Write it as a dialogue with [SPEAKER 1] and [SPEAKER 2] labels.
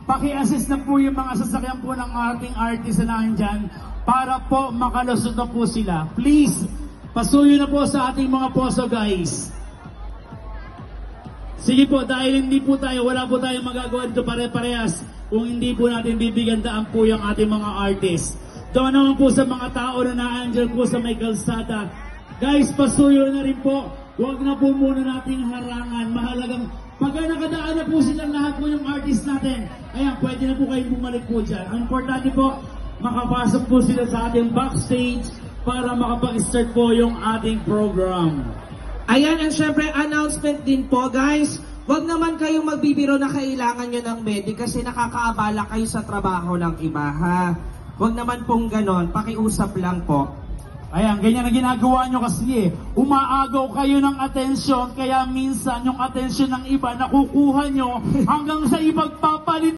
[SPEAKER 1] paki-assist na po yung mga sasakyan po ng ating artist na nandyan para po makalusot na po sila. Please, pasuyo na po sa ating mga poso, guys. Sige po, dahil hindi po tayo, wala po tayong magagawa dito pare-parehas kung hindi po natin bibigyan daan po yung ating mga artist. Doon naman po sa mga tao na na-angel po sa may kalsada. Guys, pasuyo na rin po. Huwag na po muna nating harangan. Mahalagang pagka nakadaan na po silang lahat po yung artist natin, ayan, pwede na po kayong bumalik po dyan. Ang importante po, makapasok po sila sa ating backstage para makapag-start po yung ating program.
[SPEAKER 2] Ayan, and syempre, announcement din po, guys. Huwag naman kayong magbibiro na kailangan nyo ng medic kasi nakakaabala kayo sa trabaho ng iba, ha? Huwag naman pong ganon, pakiusap lang po.
[SPEAKER 1] Ayan, ganyan ang ginagawa nyo kasi umaagaw kayo ng atensyon, kaya minsan yung atensyon ng iba nakukuha nyo hanggang sa ibang papalit